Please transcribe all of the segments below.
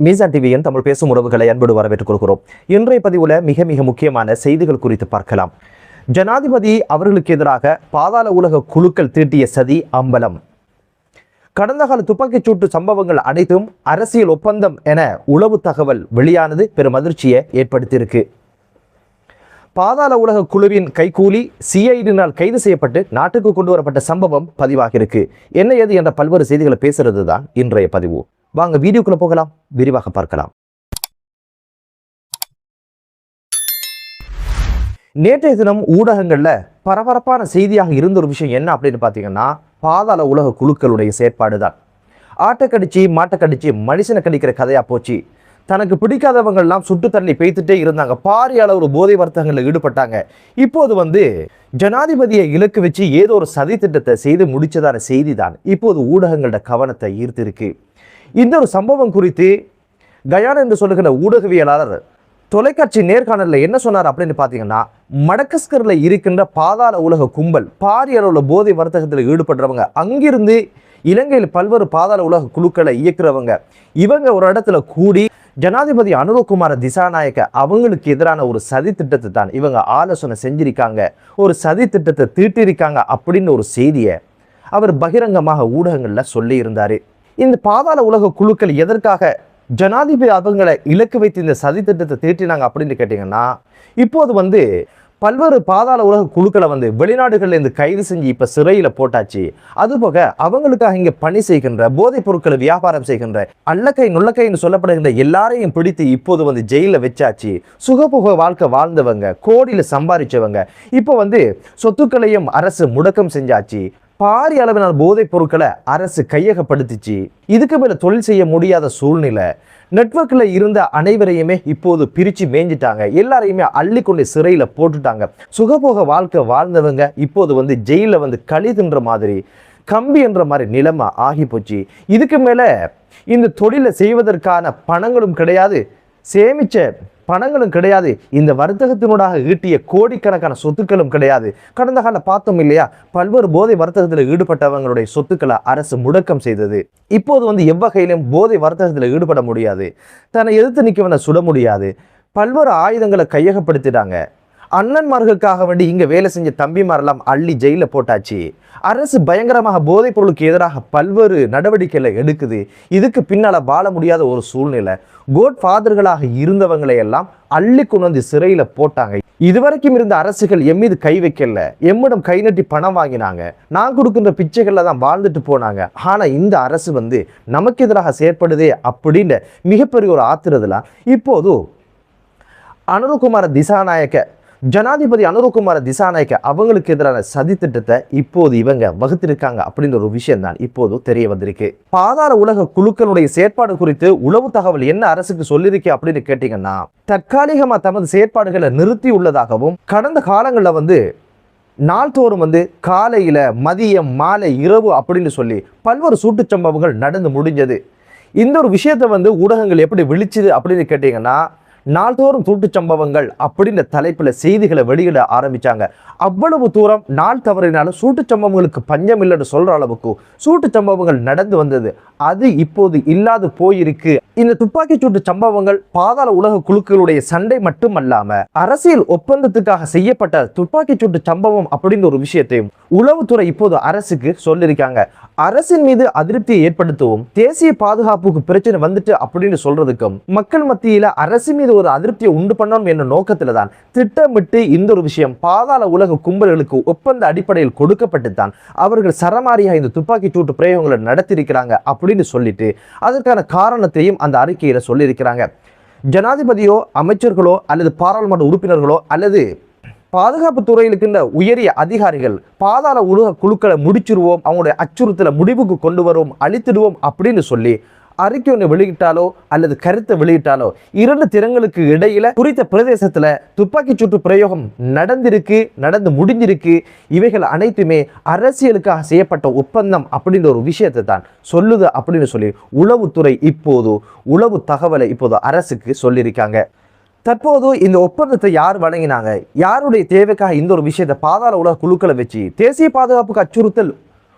மீசான் டிவியின் தமிழ் பேசும் உறவுகளை அன்போடு வரவேற்றுக் கொள்கிறோம். இன்றைய பதிவுல மிக முக்கியமான செய்திகள் குறித்து பார்க்கலாம். ஜனாதிபதி அவர்களுக்கு எதிராக பாதாள உலக குழுக்கள் தீட்டிய சதி அம்பலம். கடந்த கால துப்பாக்கிச் சூட்டு சம்பவங்கள் அனைத்தும் அரசியல் ஒப்பந்தம் என உளவு தகவல் வெளியானது பெரும் அதிர்ச்சியை ஏற்படுத்தியிருக்கு. பாதாள உலக குழுவின் கைகூலி சிஐடியினால் கைது செய்யப்பட்டு நாட்டுக்கு கொண்டு வரப்பட்ட சம்பவம் பதிவாகியிருக்கு. என்ன ஏது என்ற பல்வேறு செய்திகளை பேசுறது தான் இன்றைய பதிவு. வாங்க வீடியோக்குள்ள போகலாம், விரிவாக பார்க்கலாம். நேற்றைய தினம் ஊடகங்கள்ல பரபரப்பான செய்தியாக இருந்த ஒரு விஷயம் என்ன அப்படின்னு பார்த்தீங்கன்னா, பாதாள உலக குழுக்களுடைய செயற்பாடு தான். ஆட்டை கடிச்சு மாட்டை கடிச்சு மனுஷனை கடிக்கிற கதையா போச்சு. தனக்கு பிடிக்காதவங்கள்லாம் சுட்டு தள்ளி பெய்த்துட்டே இருந்தாங்க. பாரிய அளவு போதை வர்த்தகங்களில் ஈடுபட்டாங்க. இப்போது ஜனாதிபதியை இலக்கு வச்சு ஏதோ ஒரு சதி திட்டத்தை செய்து முடிச்சதான செய்தி தான் இப்போது ஊடகங்களோட கவனத்தை ஈர்த்திருக்கு. இந்த ஒரு சம்பவம் குறித்து கயானா என்று சொல்லுகிற ஊடகவியலாளர் தொலைக்காட்சி நேர்காணலில் என்ன சொன்னார் அப்படின்னு பார்த்தீங்கன்னா, மடகஸ்கரில் இருக்கின்ற பாதாள உலக கும்பல் பாரிய அளவில் போதை வர்த்தகத்தில் ஈடுபடுறவங்க, அங்கிருந்து இலங்கையில் பல்வேறு பாதாள உலக குழுக்களை இயக்குறவங்க, இவங்க ஒரு இடத்துல கூடி ஜனாதிபதி அனுரகுமார திசாநாயக்க அவங்களுக்கு எதிரான ஒரு சதி திட்டத்தை தான் இவங்க ஆலோசனை செஞ்சிருக்காங்க, ஒரு சதி திட்டத்தை தீட்டிருக்காங்க அப்படின்னு ஒரு செய்தியை அவர் பகிரங்கமாக ஊடகங்களில் சொல்லி இருந்தாரு. இந்த பாதாள உலக குழுக்கள் எதற்காக ஜனாதிபதி அவங்களை இலக்கு வைத்து இந்த சதி திட்டத்தை தீட்டினாங்க அப்படின்னு கேட்டீங்கன்னா, இப்போது பல்வேறு பாதாள உலக குழுக்களை வெளிநாடுகளில் இருந்து கைது செஞ்சு இப்போ சிறையில் போட்டாச்சு. அதுபோக அவங்களுக்காக இங்கே பணி செய்கின்ற போதைப் பொருட்களை வியாபாரம் செய்கின்ற அல்லக்கை நுள்ளக்கைன்னு சொல்லப்படுகின்ற எல்லாரையும் பிடித்து இப்போது ஜெயிலில் வச்சாச்சு. சுகபோக வாழ்க்கை வாழ்ந்தவங்க, கோடியில் சம்பாதிச்சவங்க இப்போ சொத்துக்களையும் அரசு முடக்கம் செஞ்சாச்சு. பாரிய அளவினால் போதைப் பொருட்களை அரசு கையகப்படுத்திச்சு. இதுக்கு மேலே தொழில் செய்ய முடியாத சூழ்நிலை. நெட்வொர்க்கில் இருந்த அனைவரையுமே இப்போது பிரித்து மேய்ஞ்சிட்டாங்க. எல்லாரையுமே அள்ளி கொண்டு சிறையில் போட்டுட்டாங்க. சுகபோக வாழ்க்கை வாழ்ந்தவங்க இப்போது ஜெயிலில் களி தின்ற மாதிரி, கம்பி என்ற மாதிரி நிலைமை ஆகி போச்சு. இதுக்கு மேலே இந்த தொழிலை செய்வதற்கான பணங்களும் கிடையாது, சேமித்த பணங்களும் கிடையாது, இந்த வர்த்தகத்தினூடாக ஈட்டிய கோடிக்கணக்கான சொத்துக்களும் கிடையாது. கடந்த கால பார்த்தோம் இல்லையா, பல்வேறு போதை வர்த்தகத்தில் ஈடுபட்டவங்களுடைய சொத்துக்களை அரசு முடக்கம் செய்தது. இப்போது எவ்வகையிலும் போதை வர்த்தகத்தில் ஈடுபட முடியாது, தன்னை எதிர்த்து நிற்கவனை சுட முடியாது, பல்வேறு ஆயுதங்களை கையகப்படுத்திட்டாங்க. அண்ணன்மார்களுக்காக வேண்டி இங்கே வேலை செஞ்ச தம்பிமாரெல்லாம் அள்ளி ஜெயிலில் போட்டாச்சு. அரசு பயங்கரமாக போதைப் பொருளுக்கு எதிராக பல்வேறு நடவடிக்கைகளை எடுக்குது. இதுக்கு பின்னால் வாழ முடியாத ஒரு சூழ்நிலை. கோட் ஃபாதர்களாக இருந்தவங்களை எல்லாம் அள்ளி கொண்டு சிறையில் போட்டாங்க. இதுவரைக்கும் இருந்த அரசுகள் எம் மீது கை வைக்கல, எம்மிடம் கை நட்டி பணம் வாங்கினாங்க, நான் கொடுக்கின்ற பிச்சைகளில் தான் வாழ்ந்துட்டு போனாங்க. ஆனால் இந்த அரசு நமக்கு எதிராக செயற்படுதே அப்படின்னு மிகப்பெரிய ஒரு ஆத்திரத்தில் இப்போது அனுரகுமார திசாநாயக்க, ஜனாதிபதி அனுரகுமார திசாநாயக்க அவங்களுக்கு எதிரான சதி திட்டத்தை இப்போது இவங்க வகுத்திருக்காங்க அப்படின்ற ஒரு விஷயம் தான் இப்போது தெரிய வந்திருக்கு. பாதாள உலக குழுக்களுடைய செயற்பாடு குறித்து உளவு தகவல் என்ன அரசுக்கு சொல்லியிருக்கு அப்படின்னு கேட்டீங்கன்னா, தற்காலிகமாக தமது செயற்பாடுகளை நிறுத்தி உள்ளதாகவும், கடந்த காலங்களில் நாள்தோறும் காலையில் மதியம் மாலை இரவு அப்படின்னு சொல்லி பல்வேறு சூட்டுச் சம்பவங்கள் நடந்து முடிஞ்சது. இந்த ஒரு விஷயத்தை ஊடகங்கள் எப்படி விழிச்சுது அப்படின்னு கேட்டீங்கன்னா, நாள்தோறும் சூட்டுச் சம்பவங்கள் அப்படின்ற தலைப்பில் செய்திகளை வெளியிட ஆரம்பித்தாங்க. அவ்வளவு தூரம் நாள் தவறினாலும் சூட்டுச் சம்பவங்களுக்கு பஞ்சம் இல்லைன்னு சொல்கிற அளவுக்கு சூட்டுச் சம்பவங்கள் நடந்து வந்தது. அது இப்போது இல்லாது போயிருக்கு. இந்த துப்பாக்கிச் சூட்டு சம்பவங்கள் பாதாள உலக குழுக்களுடைய சண்டை மட்டுமல்லாமல் அரசியல் ஒப்பந்தத்துக்காக செய்யப்பட்ட துப்பாக்கிச் சூட்டு சம்பவம் அப்படின்ற ஒரு விஷயத்தையும் உளவுத்துறை இப்போது அரசுக்கு சொல்லியிருக்காங்க. அரசின் மீது அதிருப்தியை ஏற்படுத்தவும், தேசிய பாதுகாப்புக்கு பிரச்சனை வந்துட்டு அப்படின்னு சொல்றதுக்கும், மக்கள் மத்தியில அரசு மீது ஒரு அதிருப்தியை உண்டு பண்ணணும் என்ற நோக்கத்துல தான் திட்டமிட்டு இந்த ஒரு விஷயம் பாதாள உலக கும்பல்களுக்கு ஒப்பந்த அடிப்படையில் கொடுக்கப்பட்டு தான் அவர்கள் சரமாரியாக இந்த துப்பாக்கி சூட்டு பிரயோகங்களை நடத்தியிருக்கிறாங்க அப்படின்னு சொல்லிட்டு அதற்கான காரணத்தையும் அந்த அறிக்கையில சொல்லியிருக்கிறாங்க. ஜனாதிபதியோ அமைச்சர்களோ அல்லது பாராளுமன்ற உறுப்பினர்களோ அல்லது பாதுகாப்பு துறையில் இருக்கின்ற உயரிய அதிகாரிகள் பாதாள உலக குழுக்களை முடிச்சிருவோம், அவங்களுடைய அச்சுறுத்தலை முடிவுக்கு கொண்டு வருவோம், அழித்திடுவோம் அப்படின்னு சொல்லி அறிக்கை ஒன்று வெளியிட்டாலோ அல்லது கருத்தை வெளியிட்டாலோ இரண்டு திறங்களுக்கு இடையில குறித்த பிரதேசத்துல துப்பாக்கி சூட்டு பிரயோகம் நடந்து முடிஞ்சிருக்கு. இவைகள் அனைத்துமே அரசியலுக்காக செய்யப்பட்ட ஒப்பந்தம் அப்படின்ற ஒரு விஷயத்தை தான் சொல்லுது அப்படின்னு சொல்லி உளவுத்துறை இப்போது உளவு தகவலை இப்போது அரசுக்கு சொல்லியிருக்காங்க. தற்போது இந்த ஒப்பந்தத்தை யார் வழங்கினாங்க, யாருடைய தேவைக்காக இந்த ஒரு விஷயத்தை பாதாள உலக குழுக்களை வச்சு தேசிய பாதுகாப்புக்கு அச்சுறுத்தல்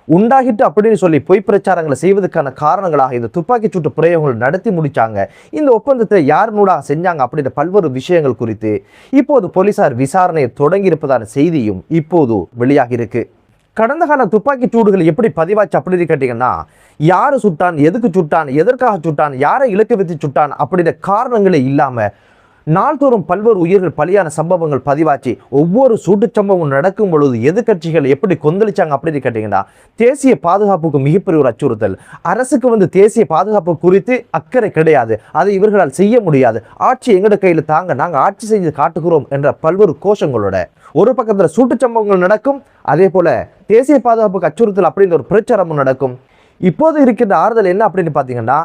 உண்டாகிட்டு அப்படின்னு சொல்லி பொய் பிரச்சாரங்களை செய்வதற்கான காரணங்களாக இந்த துப்பாக்கிச் சூட்டு பிரயோகங்கள் நடத்தி முடிச்சாங்க. இந்த ஒப்பந்தத்தை யார் நூடாக செஞ்சாங்க அப்படின்ற பல்வேறு விஷயங்கள் குறித்து இப்போது போலீசார் விசாரணையை தொடங்கி இருப்பதான செய்தியும் இப்போது வெளியாகி இருக்கு. கடந்த கால துப்பாக்கிச் சூடுகள் எப்படி பதிவாச்சு அப்படின்னு கேட்டீங்கன்னா, யாரு சுட்டான், எதுக்கு சுட்டான், எதற்காக சுட்டான், யாரை இலக்கு வைத்து சுட்டான் அப்படின்ற காரணங்களே இல்லாம நாள்தோறும் பல்வேறு உயிர்கள் பலியான சம்பவங்கள் பதிவாச்சு. ஒவ்வொரு சூட்டுச் சம்பவம் நடக்கும் பொழுது எதிர்கட்சிகள் எப்படி கொந்தளிச்சாங்க அப்படின்னு கேட்டீங்கன்னா, தேசிய பாதுகாப்புக்கு மிகப்பெரிய ஒரு அச்சுறுத்தல். அரசுக்கு தேசிய பாதுகாப்பு குறித்து அக்கறை கிடையாது, அதை இவர்களால் செய்ய முடியாது, ஆட்சி எங்கட கையில் தாங்க, நாங்கள் ஆட்சி செஞ்சு காட்டுகிறோம் என்ற பல்வேறு கோஷங்களோட ஒரு பக்கத்தில் சூட்டுச் சம்பவங்கள் நடக்கும், அதே போல தேசிய பாதுகாப்புக்கு அச்சுறுத்தல் அப்படின்ற ஒரு பிரச்சாரமும் நடக்கும். இப்போது இருக்கின்ற ஆறுதல் என்ன அப்படின்னு பார்த்தீங்கன்னா,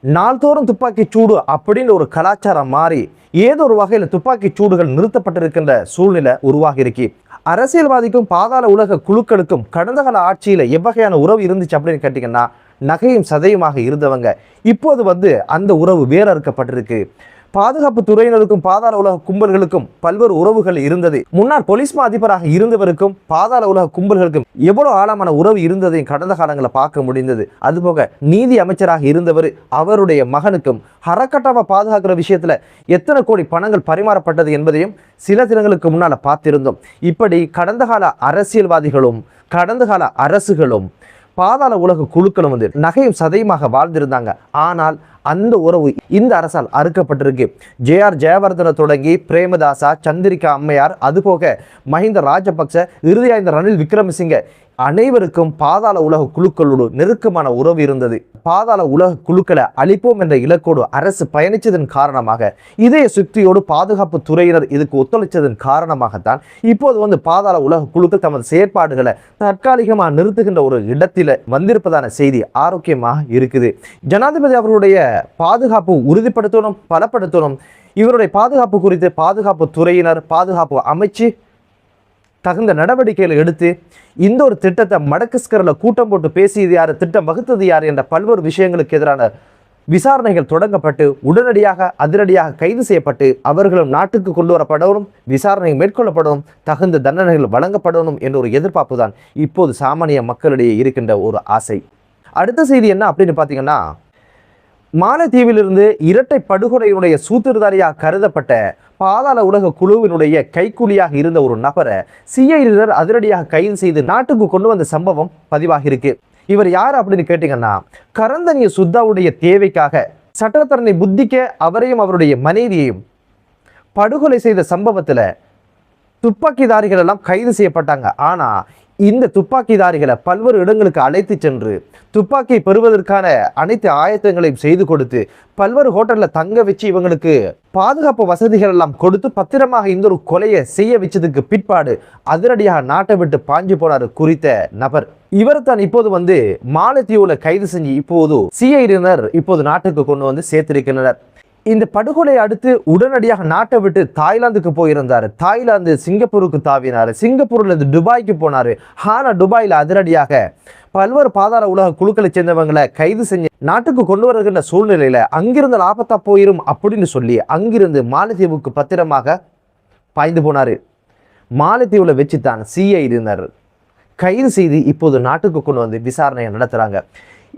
நாள்தோறும் துப்பாக்கி சூடு அப்படின்னு ஒரு கலாச்சாரம் மாறி ஏதோ ஒரு வகையில் துப்பாக்கி சூடுகள் நிறுத்தப்பட்டிருக்கின்ற சூழ்நிலை உருவாகி இருக்கு. அரசியல்வாதிக்கும் பாதாள உலக குழுக்களுக்கும் கடந்த கால ஆட்சியில் எவ்வகையான உறவு இருந்துச்சு அப்படின்னு கேட்டிங்கன்னா, நகையும் சதையுமாக இருந்தவங்க இப்போது அந்த உறவு வேற இருக்கப்பட்டிருக்கு. பாதுகாப்பு துறையினருக்கும் பாதாள உலக கும்பல்களுக்கும் பல்வேறு உறவுகள் இருந்தது. முன்னாள் போலீஸ் அதிபராக இருந்தவருக்கும் பாதாள உலக கும்பல்களுக்கும் எவ்வளவு ஆழமான உறவு இருந்ததையும் கடந்த காலங்களில் பார்க்க முடிந்தது. அதுபோக நீதி அமைச்சராக இருந்தவர், அவருடைய மகனுக்கும் அறக்கட்டளை பாதுகாக்கிற விஷயத்துல எத்தனை கோடி பணங்கள் பரிமாறப்பட்டது என்பதையும் சில தினங்களுக்கு முன்னால பார்த்திருந்தோம். இப்படி கடந்த கால அரசியல்வாதிகளும் கடந்த கால அரசுகளும் பாதாள உலக குழுக்களும் நகையும் சதையுமாக வாழ்ந்திருந்தாங்க. ஆனால் அந்த உறவு இந்த அரசால் அறுக்கப்பட்டிருக்கு. ஜே.ஆர். ஜெயவர்தன தொடங்கி பிரேமதாசா, சந்திரிகா அம்மையார், அதுபோக மஹிந்த ராஜபக்ச, இறுதியாக இந்த ரணில் விக்ரமசிங்க அனைவருக்கும் பாதாள உலக குழுக்களோடு நெருக்கமான உறவு இருந்தது. பாதாள உலக குழுக்களை அழிப்போம் என்ற இலக்கோடு அரசு பயணித்ததன் காரணமாக, இதய சுக்தியோடு பாதுகாப்பு துறையினர் இதுக்கு ஒத்துழைத்ததன் காரணமாகத்தான் இப்போது பாதாள உலக குழுக்கள் தமது செயற்பாடுகளை தற்காலிகமாக நிறுத்துகின்ற ஒரு இடத்தில வந்திருப்பதான செய்தி ஆரோக்கியமாக இருக்குது. ஜனாதிபதி அவர்களுடைய பாதுகாப்பு உறுதிப்படுத்தணும், பலப்படுத்தணும். இவருடைய பாதுகாப்பு குறித்து பாதுகாப்பு துறையினர், பாதுகாப்பு அமைச்சு தகுந்த நடவடிக்கைகளை எடுத்து இந்த ஒரு திட்டத்தை மடக்கஸ்கரில் கூட்டம் போட்டு பேசியது யார், திட்டம் வகுத்தது யார் என்ற பல்வேறு விஷயங்களுக்கு எதிரான விசாரணைகள் தொடங்கப்பட்டு உடனடியாக அதிரடியாக கைது செய்யப்பட்டு அவர்களும் நாட்டுக்கு கொண்டு வரப்படணும், விசாரணை மேற்கொள்ளப்படணும், தகுந்த தண்டனைகள் வழங்கப்படணும் என்ற ஒரு எதிர்பார்ப்பு தான் இப்போது சாமானிய மக்களிடையே இருக்கின்ற ஒரு ஆசை. அடுத்த செய்தி என்ன அப்படின்னு பார்த்தீங்கன்னா, மாலத்தீவிலிருந்து இரட்டை படுகொலையினுடைய சூத்திரதாரியாக கருதப்பட்ட பாதாள உலக குழுவினுடைய கைக்கூலியாக இருந்த ஒரு நபரை சிஐடியினர் அதிரடியாக கைது செய்து நாட்டுக்கு கொண்டு வந்த சம்பவம் பதிவாகி இருக்கு. இவர் யார் அப்படின்னு கேட்டீங்கன்னா, கரந்தனிய சுத்தாவுடைய தேவைக்காக சட்டத்தரணை புத்திக்க அவரையும் அவருடைய மனைவியையும் படுகொலை செய்த சம்பவத்தில் துப்பாக்கிதாரிகள் எல்லாம் கைது செய்யப்பட்டாங்க. ஆனால் இந்த துப்பாக்கிதாரிகளை பல்வேறு இடங்களுக்கு அழைத்து சென்று துப்பாக்கியை பெறுவதற்கான அனைத்து ஆயத்தங்களையும் செய்து கொடுத்து பல்வேறு ஹோட்டலில் தங்க வச்சு இவங்களுக்கு பாதுகாப்பு வசதிகள் எல்லாம் கொடுத்து பத்திரமாக இந்த ஒரு கொலையை செய்ய வச்சதுக்கு பிற்பாடு அதிரடியாக நாட்டை விட்டு பாஞ்சு போனார் குறித்த நபர். இவர் தான் இப்போது மாலத்தீவுல கைது செஞ்சு இப்போது சிஐடியினர் இப்போது நாட்டுக்கு கொண்டு வந்து சேர்த்திருக்கின்றனர். இந்த படுகொலையை அடுத்து உடனடியாக நாட்டை விட்டு தாய்லாந்துக்கு போயிருந்தார். தாய்லாந்து சிங்கப்பூருக்கு தாவினார். சிங்கப்பூர்ல இருந்து துபாய்க்கு போனார். ஆனால் துபாயில் அதிரடியாக பல்வேறு பாதாள உலக குழுக்களை சேர்ந்தவங்களை கைது செஞ்சு நாட்டுக்கு கொண்டு வருகின்ற சூழ்நிலையில அங்கிருந்து ஆபத்தா போயிரும் அப்படின்னு சொல்லி அங்கிருந்து மாலத்தீவுக்கு பத்திரமாக பாய்ந்து போனாரு. மாலத்தீவுல வச்சுத்தான் சிஐடியினர் கைது செய்து இப்போது நாட்டுக்கு கொண்டு வந்து விசாரணையை நடத்துறாங்க.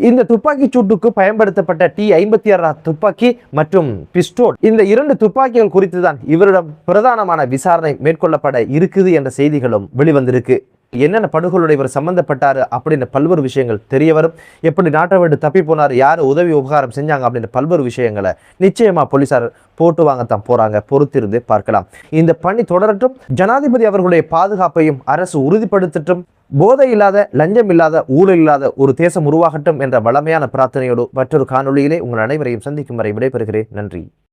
இந்த துப்பாக்கி சூட்டுக்கு பயன்படுத்தப்பட்ட T-56 துப்பாக்கி மற்றும் பிஸ்டோல், இந்த இரண்டு துப்பாக்கிகள் குறித்து தான் இவரிடம் பிரதானமான விசாரணை மேற்கொள்ளப்பட இருக்குது என்ற செய்திகளும் வெளிவந்திருக்கு. என்னென்ன படுகொலை இவர் சம்பந்தப்பட்டாரு அப்படின்ற பல்வேறு விஷயங்கள் தெரிய வரும். எப்படி நாட்டை விட்டு தப்பி போனார், யார் உதவி உபகாரம் செஞ்சாங்க அப்படின்ற பல்வேறு விஷயங்களை நிச்சயமா போலீசார் போட்டு வாங்கத்தான் போறாங்க. பொறுத்திருந்து பார்க்கலாம். இந்த பணி தொடரட்டும். ஜனாதிபதி அவர்களுடைய பாதுகாப்பையும் அரசு உறுதிப்படுத்தட்டும். போதை இல்லாத, லஞ்சம் இல்லாத, ஊழல் இல்லாத ஒரு தேசம் உருவாகட்டும் என்ற வளமையான பிரார்த்தனையோடு மற்றொரு காணொளியிலே உங்கள் அனைவரையும் சந்திக்கும் வரை விடைபெறுகிறேன். நன்றி.